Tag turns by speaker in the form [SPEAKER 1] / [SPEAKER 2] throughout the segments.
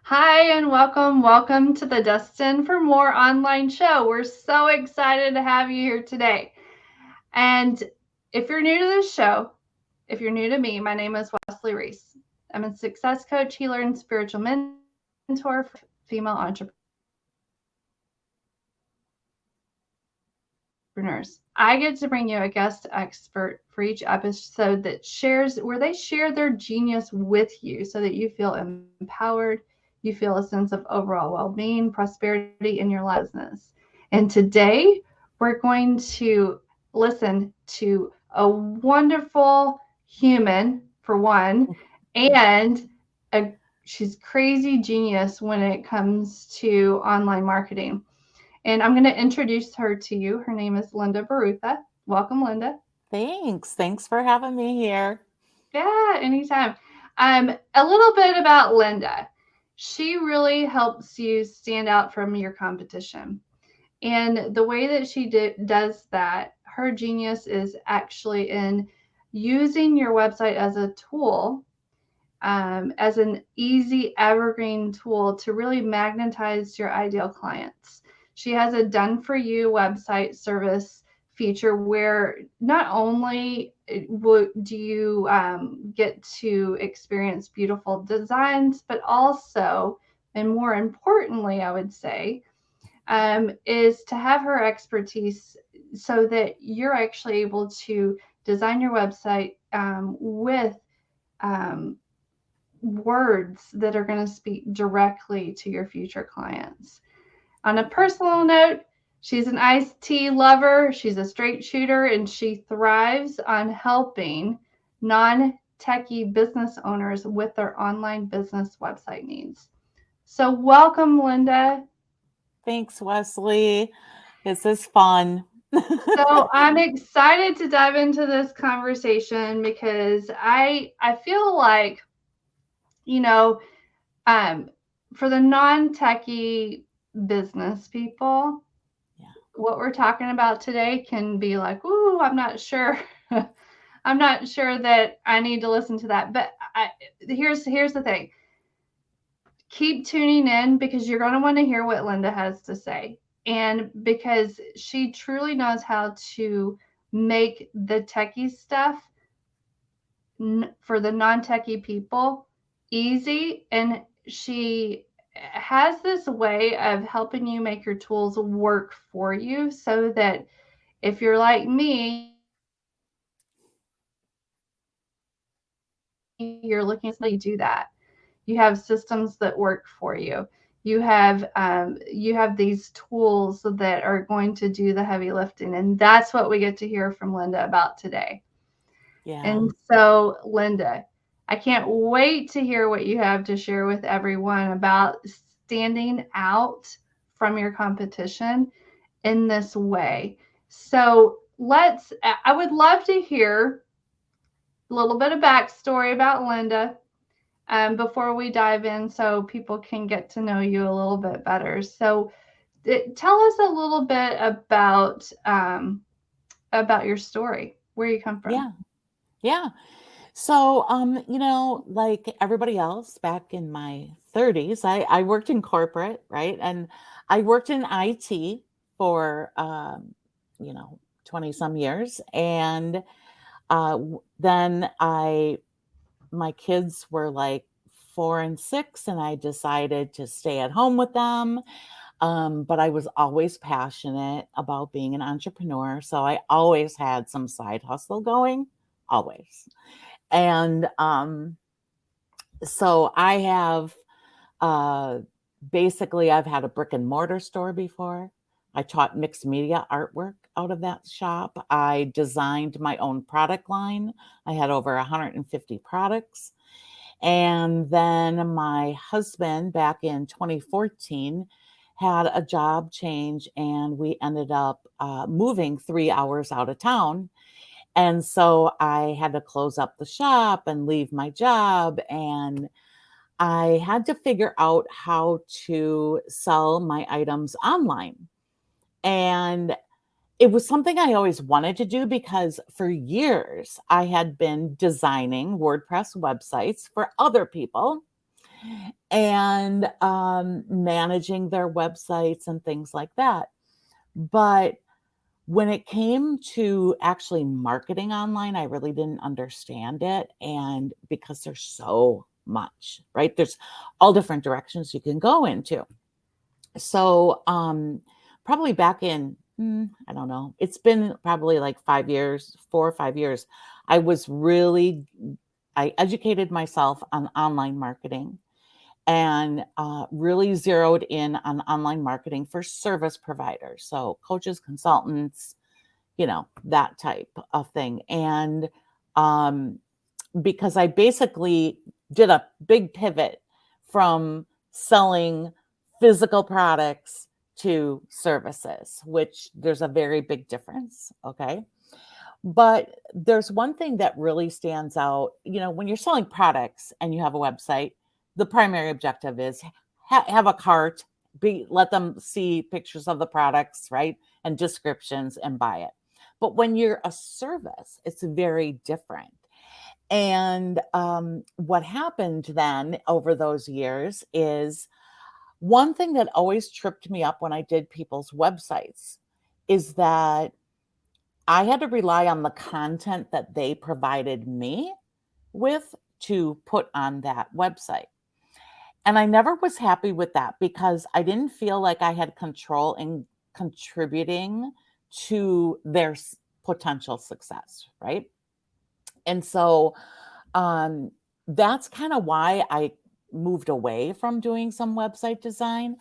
[SPEAKER 1] Hi, and welcome to the Destined For More online show. We're so excited to have you here today. And if you're new to this show, if you're new to me, my name is Wesley Reece. I'm a success coach, healer, and spiritual mentor for female entrepreneurs. I get to bring you a guest expert for each episode that shares where they share their genius with you so that you feel empowered, you feel a sense of overall well-being, prosperity in your life business. And today we're going to listen to a wonderful human for one, and a she's crazy genius when it comes to online marketing. And I'm going to introduce her to you. Her name is Linda Barutha. Welcome, Linda.
[SPEAKER 2] Thanks. Thanks for having me here.
[SPEAKER 1] Yeah, anytime. A little bit about Linda. She really helps you stand out from your competition. And the way that does that, her genius is actually in using your website as a tool, as an easy evergreen tool to really magnetize your ideal clients. She has a done for you website service feature where not only do you get to experience beautiful designs, but also, and more importantly, I would say, is to have her expertise so that you're actually able to design your website with um, words that are going to speak directly to your future clients. On a personal note, she's an iced tea lover, she's a straight shooter, and she thrives on helping non techie business owners with their online business website needs. So, welcome, Linda.
[SPEAKER 2] Thanks, Wesley. This is fun.
[SPEAKER 1] So, I'm excited to dive into this conversation because I feel like, you know, um, for the non techie business people,
[SPEAKER 2] Yeah.
[SPEAKER 1] what we're talking about today can be like, ooh, I'm not sure. I'm not sure that I need to listen to that. But here's the thing. Keep tuning in because you're going to want to hear what Linda has to say. And because she truly knows how to make the techie stuff for the non-techie people easy, and she has this way of helping you make your tools work for you so that if you're like me, you're looking at somebody to do that. You have systems that work for you. You have you have these tools that are going to do the heavy lifting, and that's what we get to hear from Linda about today.
[SPEAKER 2] Yeah.
[SPEAKER 1] And so, Linda, I can't wait to hear what you have to share with everyone about standing out from your competition in this way. So, I would love to hear a little bit of backstory about Linda before we dive in so people can get to know you a little bit better. So, tell us a little bit about your story, where you come from.
[SPEAKER 2] Yeah. Yeah. So, like everybody else back in my 30s, I worked in corporate, right? And I worked in IT for, 20 some years. And then my kids were like 4 and 6, and I decided to stay at home with them. But I was always passionate about being an entrepreneur. So I always had some side hustle going, always. And so I have uh, basically, I've had a brick and mortar store before. I taught mixed media artwork out of that shop. I designed my own product line. I had over 150 products. And then my husband, back in 2014, had a job change, and we ended up moving 3 hours out of town. And so I had to close up the shop and leave my job. And I had to figure out how to sell my items online. And it was something I always wanted to do because for years I had been designing WordPress websites for other people. and managing their websites and things like that. But when it came to actually marketing online, I really didn't understand it. And because there's so much, right? There's all different directions you can go into. So, probably back in, I don't know, it's been probably like 5 years, 4 or 5 years. I was really, I educated myself on online marketing and really zeroed in on online marketing for service providers. So, coaches, consultants, that type of thing. And um, because I basically did a big pivot from selling physical products to services, which there's a very big difference. Okay. But there's one thing that really stands out. When you're selling products and you have a website, the primary objective is have a cart, let them see pictures of the products, right? And descriptions and buy it. But when you're a service, it's very different. And what happened then over those years is one thing that always tripped me up when I did people's websites is that I had to rely on the content that they provided me with to put on that website. And I never was happy with that because I didn't feel like I had control in contributing to their potential success, right? And so that's kind of why I moved away from doing some website design.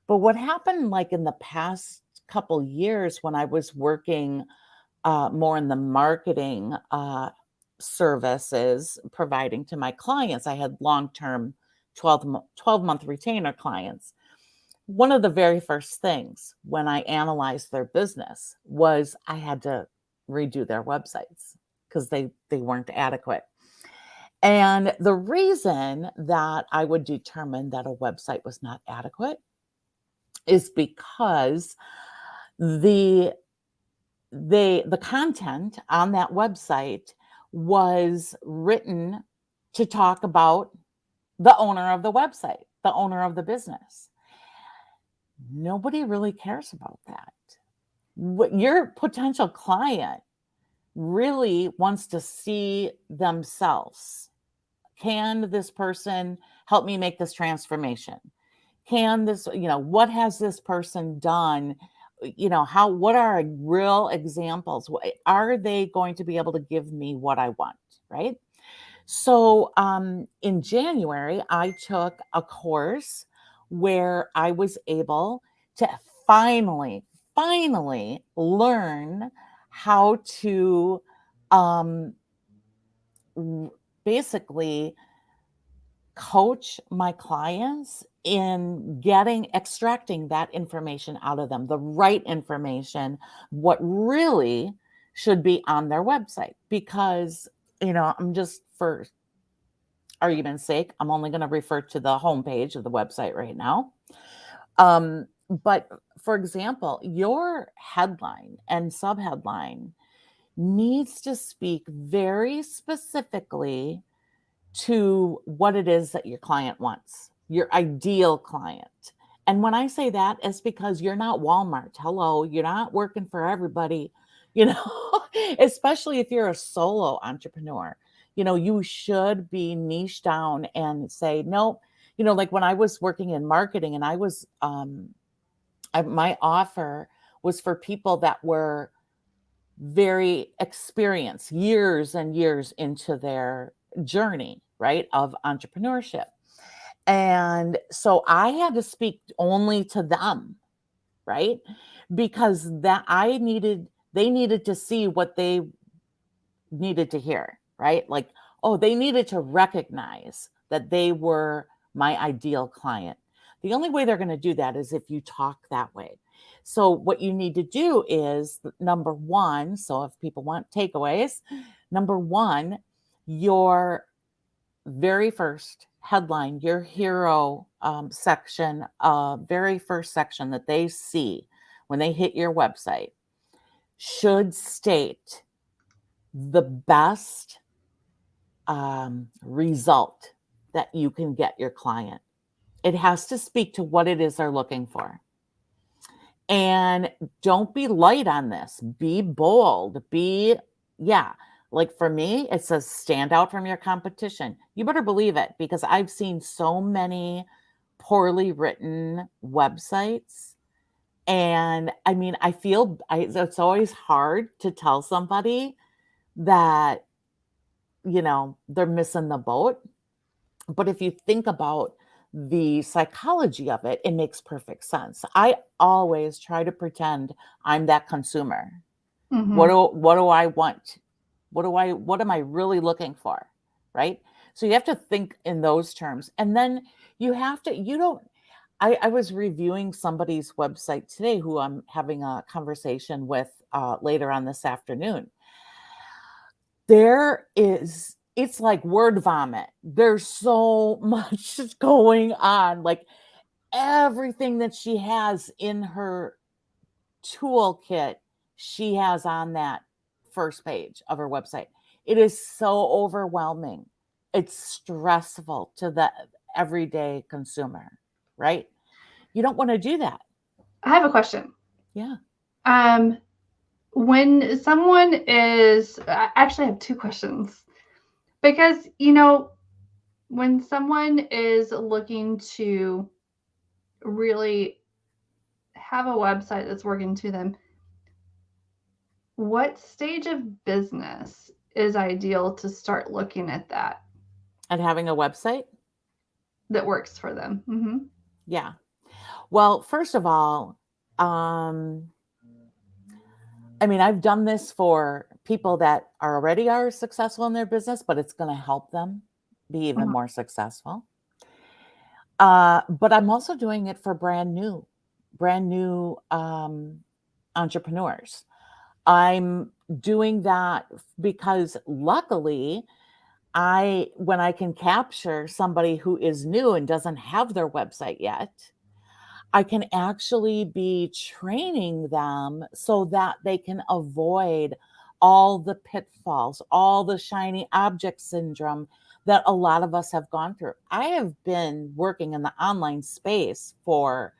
[SPEAKER 2] But what happened like in the past couple years when I was working more in the marketing services providing to my clients, I had long-term 12-month retainer clients. One of the very first things when I analyzed their business was I had to redo their websites because they weren't adequate. And the reason that I would determine that a website was not adequate is because the content on that website was written to talk about the owner of the website, the owner of the business. Nobody really cares about that. What your potential client really wants to see themselves. Can this person help me make this transformation? Can this, what has this person done? What are real examples? Are they going to be able to give me what I want? Right. So in January, I took a course where I was able to finally learn how to um, basically coach my clients in extracting that information out of them, the right information, what really should be on their website. Because, I'm just, for argument's sake, I'm only going to refer to the homepage of the website right now. But for example, your headline and subheadline needs to speak very specifically to what it is that your client wants, your ideal client. And when I say that, it's because you're not Walmart. Hello, you're not working for everybody, especially if you're a solo entrepreneur. You should be niche down and say, no, like when I was working in marketing and I was, my offer was for people that were very experienced, years and years into their journey, right, of entrepreneurship. And so I had to speak only to them, right? Because they needed to see what they needed to hear, right? Like, oh, they needed to recognize that they were my ideal client. The only way they're going to do that is if you talk that way. So what you need to do is number one, so if people want takeaways, number one, your very first headline, your hero section, very first section that they see when they hit your website should state the best result that you can get your client. It has to speak to what it is they're looking for. And don't be light on this. Be bold. Like for me, it says stand out from your competition. You better believe it, because I've seen so many poorly written websites. And I mean, it's always hard to tell somebody that, they're missing the boat. But if you think about the psychology of it, it makes perfect sense. I always try to pretend I'm that consumer.
[SPEAKER 1] Mm-hmm.
[SPEAKER 2] What do I want? What am I really looking for? Right? So you have to think in those terms. And then you don't I was reviewing somebody's website today who I'm having a conversation with later on this afternoon. It's like word vomit. There's so much going on. Like everything that she has in her toolkit, she has on that first page of her website. It is so overwhelming. It's stressful to the everyday consumer, right? You don't want to do that.
[SPEAKER 1] I have a question.
[SPEAKER 2] Yeah.
[SPEAKER 1] Um, when someone is, I actually have two questions because, when someone is looking to really have a website that's working to them, what stage of business is ideal to start looking at
[SPEAKER 2] And having a website?
[SPEAKER 1] that works for them? Mm-hmm.
[SPEAKER 2] Yeah. Well, first of all, um, I mean, I've done this for people that already are successful in their business, but it's going to help them be even more successful. But I'm also doing it for brand new entrepreneurs. I'm doing that because luckily, when I can capture somebody who is new and doesn't have their website yet, I can actually be training them so that they can avoid all the pitfalls, all the shiny object syndrome that a lot of us have gone through. I have been working in the online space for,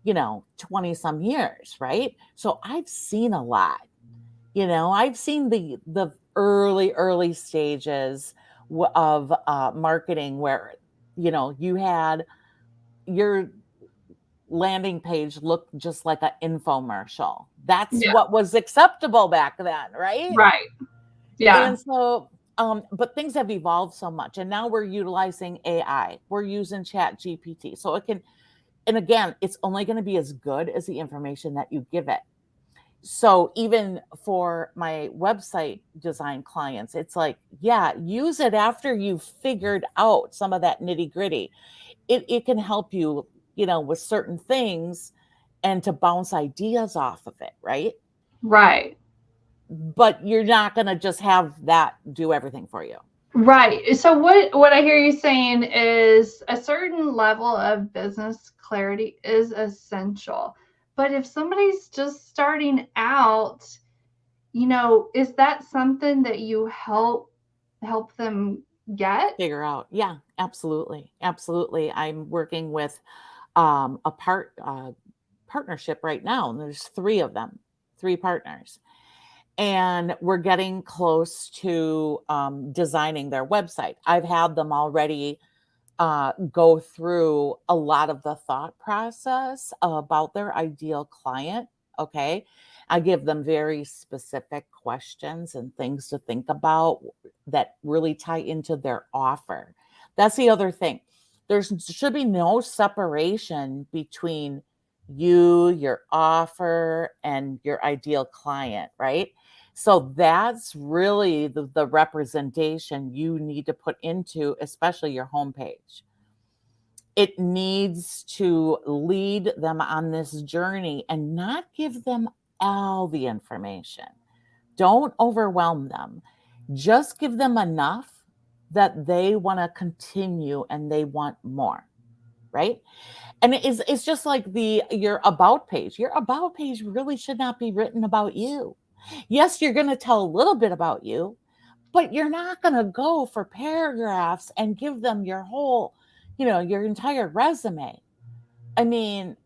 [SPEAKER 2] 20 some years, right? So I've seen a lot. I've seen the early stages of marketing where, you had your landing page looked just like an infomercial. That's
[SPEAKER 1] Yeah.
[SPEAKER 2] what was acceptable back then, right?
[SPEAKER 1] Right. Yeah.
[SPEAKER 2] And so, but things have evolved so much, and now we're utilizing AI. We're using Chat GPT, so it can. And again, it's only going to be as good as the information that you give it. So even for my website design clients, it's like, yeah, use it after you've figured out some of that nitty gritty. It can help you, with certain things and to bounce ideas off of it, right?
[SPEAKER 1] Right.
[SPEAKER 2] But you're not going to just have that do everything for you.
[SPEAKER 1] Right. So what I hear you saying is a certain level of business clarity is essential. But if somebody's just starting out, is that something that you help them get?
[SPEAKER 2] Figure out. Yeah, absolutely. Absolutely. I'm working with a partnership right now, and there's three of them, three partners. And we're getting close to designing their website. I've had them already go through a lot of the thought process about their ideal client. Okay. I give them very specific questions and things to think about that really tie into their offer. That's the other thing. There should be no separation between you, your offer, and your ideal client, right? So that's really the representation you need to put into, especially your homepage. It needs to lead them on this journey and not give them all the information. Don't overwhelm them. Just give them enough that they want to continue and they want more, right? And it's just like your about page. Your about page really should not be written about you. Yes, you're going to tell a little bit about you, but you're not going to go for paragraphs and give them your whole, your entire resume. I mean,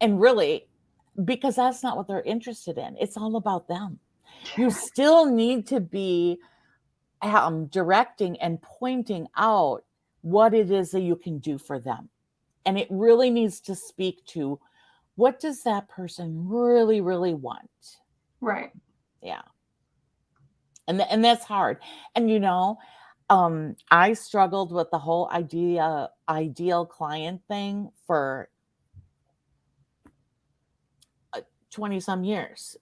[SPEAKER 2] and really, because that's not what they're interested in. It's all about them. You still need to be directing and pointing out what it is that you can do for them. And it really needs to speak to, what does that person really, really want?
[SPEAKER 1] Right.
[SPEAKER 2] Yeah. And that's hard. And I struggled with the whole ideal client thing for 20 some years,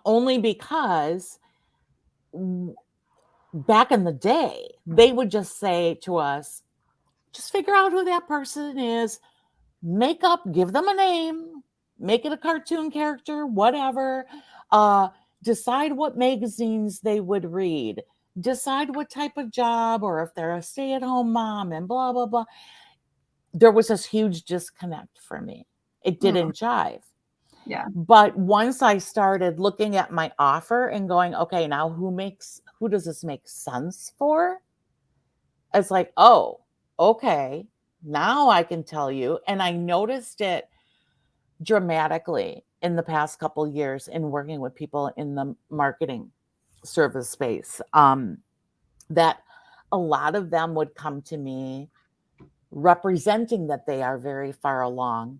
[SPEAKER 2] only because back in the day, they would just say to us, just figure out who that person is, give them a name, make it a cartoon character, whatever, decide what magazines they would read, decide what type of job, or if they're a stay-at-home mom, and blah, blah, blah. There was this huge disconnect for me. It didn't jive.
[SPEAKER 1] Yeah.
[SPEAKER 2] But once I started looking at my offer and going, okay, now who does this make sense for? It's like, oh, okay, now I can tell you. And I noticed it dramatically in the past couple of years in working with people in the marketing service space, that a lot of them would come to me representing that they are very far along.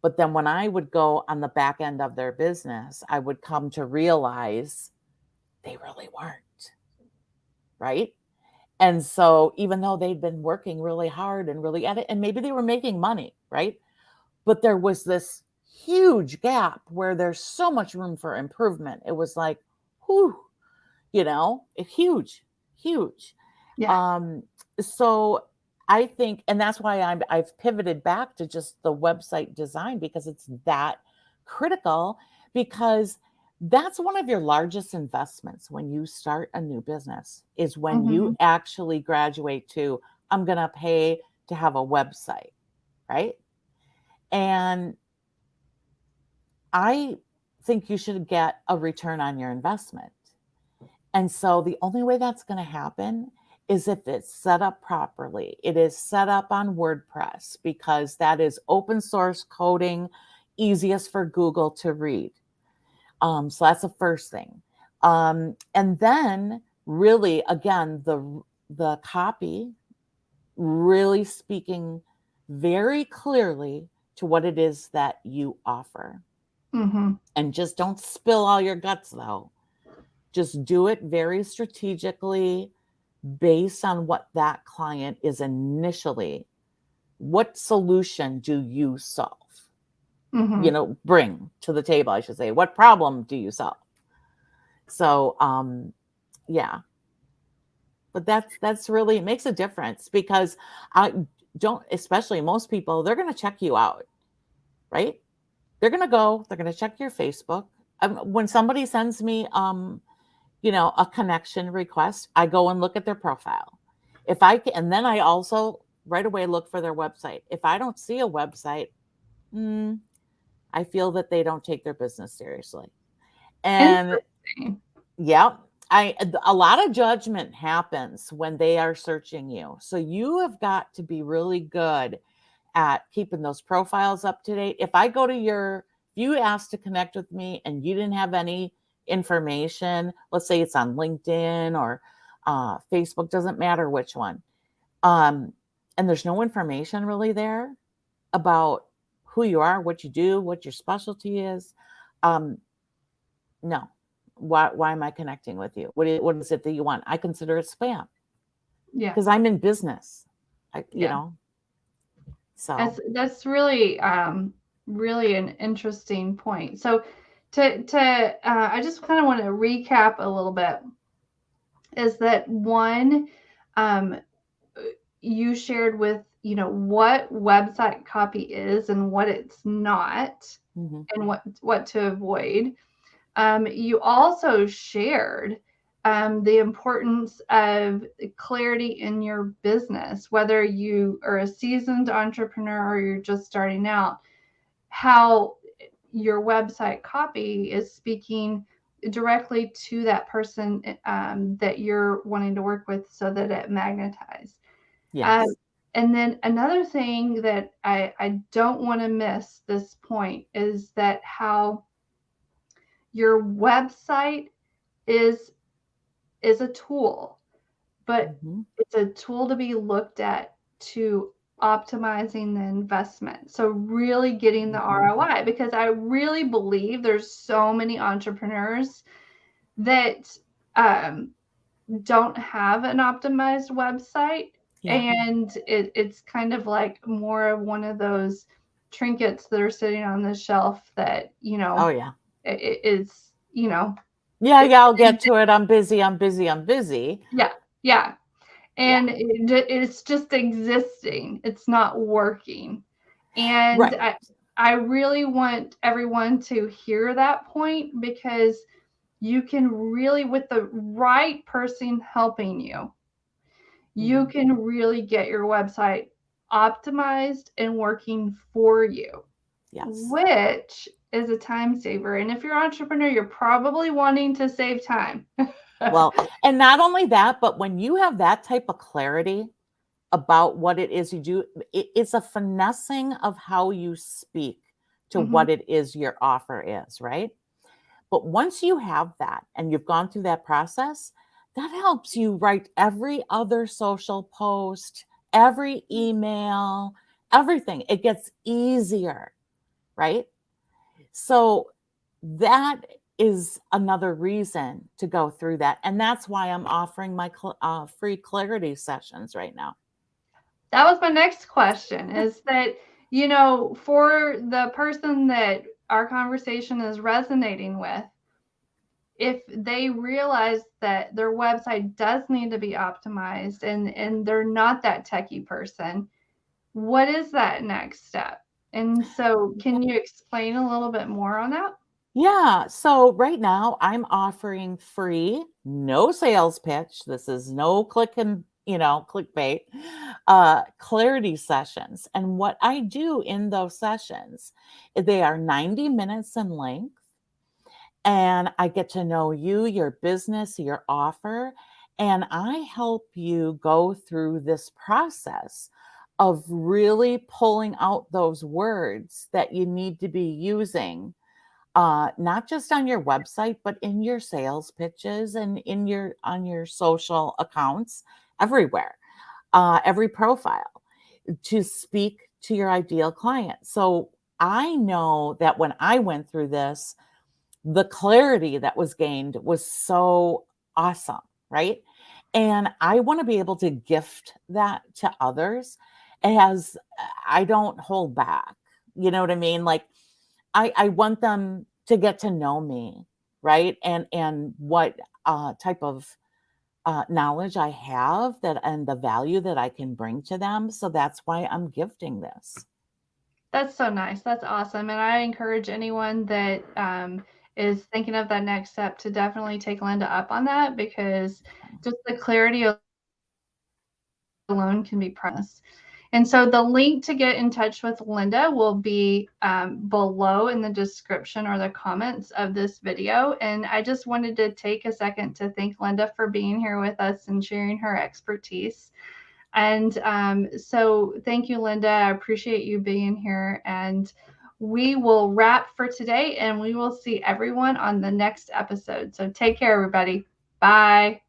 [SPEAKER 2] But then when I would go on the back end of their business, I would come to realize they really weren't, right? And so even though they'd been working really hard and really at it, and maybe they were making money, right? But there was this huge gap where there's so much room for improvement. It was like, whew, huge, huge.
[SPEAKER 1] Yeah.
[SPEAKER 2] So I think, and that's why I've pivoted back to just the website design, because it's that critical, because that's one of your largest investments when you start a new business, is when you actually graduate to, I'm going to pay to have a website, right? And I think you should get a return on your investment. And so the only way that's going to happen is if it's set up properly. It is set up on WordPress, because that is open source coding, easiest for Google to read. So that's the first thing. And then really, again, the copy, really speaking very clearly to what it is that you offer. And just don't spill all your guts, though. Just do it very strategically, based on what that client is initially. What solution do you solve? Bring to the table, I should say. What problem do you solve? So, yeah. But that's really, it makes a difference, because especially most people, they're going to check you out, right? They're going to check your Facebook. When somebody sends me, a connection request, I go and look at their profile. And then I also right away look for their website. If I don't see a website, I feel that they don't take their business seriously. And yeah, a lot of judgment happens when they are searching you. So you have got to be really good at keeping those profiles up to date. If you asked to connect with me and you didn't have any information, let's say it's on LinkedIn or Facebook, doesn't matter which one, and there's no information really there about who you are, what you do, what your specialty is, no. Why am I connecting with you? What is it that you want? I consider it spam.
[SPEAKER 1] Yeah.
[SPEAKER 2] Because I'm in business. So
[SPEAKER 1] that's really really an interesting point. So I just kind of want to recap a little bit, is that one, you shared with what website copy is and what it's not, and what to avoid. You also shared the importance of clarity in your business, whether you are a seasoned entrepreneur or you're just starting out, how your website copy is speaking directly to that person that you're wanting to work with so that it magnetizes. Um,
[SPEAKER 2] Yes.
[SPEAKER 1] and then another thing that I don't want to miss this point is that how your website is is a tool, but
[SPEAKER 2] Mhm.
[SPEAKER 1] it's a tool to be looked at to optimizing the investment. So really getting the
[SPEAKER 2] Mhm.
[SPEAKER 1] ROI, because I really believe there's so many entrepreneurs that um, don't have an optimized website,
[SPEAKER 2] Yeah.
[SPEAKER 1] and it's kind of like more of one of those trinkets that are sitting on the shelf that
[SPEAKER 2] Oh, yeah.
[SPEAKER 1] is
[SPEAKER 2] Yeah,
[SPEAKER 1] it,
[SPEAKER 2] yeah, I'll get to it. I'm busy. I'm busy. I'm busy.
[SPEAKER 1] yeah, yeah,
[SPEAKER 2] Yeah.
[SPEAKER 1] and it's just existing, it's not working. And
[SPEAKER 2] Right.
[SPEAKER 1] I really want everyone to hear that point, because you can really, with the right person helping you, you
[SPEAKER 2] Mhm.
[SPEAKER 1] can really get your website optimized and working for you,
[SPEAKER 2] Yes.
[SPEAKER 1] which is a time saver. And if you're an entrepreneur, you're probably wanting to save time.
[SPEAKER 2] Well, and not only that, but when you have that type of clarity about what it is you do, it's a finessing of how you speak to
[SPEAKER 1] Hmm.
[SPEAKER 2] what it is your offer is, right? But once you have that and you've gone through that process, that helps you write every other social post, every email, everything. It gets easier, right? So that is another reason to go through that. And that's why I'm offering my free clarity sessions right now.
[SPEAKER 1] That was my next question, is that, for the person that our conversation is resonating with, if they realize that their website does need to be optimized, and they're not that techie person, what is that next step? And so, can you explain a little bit more on that?
[SPEAKER 2] Yeah. So right now I'm offering free, no sales pitch. This is no click and, clickbait, clarity sessions. And what I do in those sessions, they are 90 minutes in length. And I get to know you, your business, your offer, and I help you go through this process of really pulling out those words that you need to be using, not just on your website, but in your sales pitches and in your on your social accounts, everywhere, every profile, to speak to your ideal client. So I know that when I went through this, the clarity that was gained was so awesome, right? And I want to be able to gift that to others as I don't hold back. You know what I mean? Like I want them to get to know me, right? And what type of knowledge I have that and the value that I can bring to them. So that's why I'm gifting this.
[SPEAKER 1] That's so nice. That's awesome. And I encourage anyone that is thinking of that next step to definitely take Linda up on that, because just the clarity alone can be priceless. And so the link to get in touch with Linda will be below in the description or the comments of this video. And I just wanted to take a second to thank Linda for being here with us and sharing her expertise. And so thank you, Linda. I appreciate you being here. And we will wrap for today, and we will see everyone on the next episode. So take care, everybody. Bye.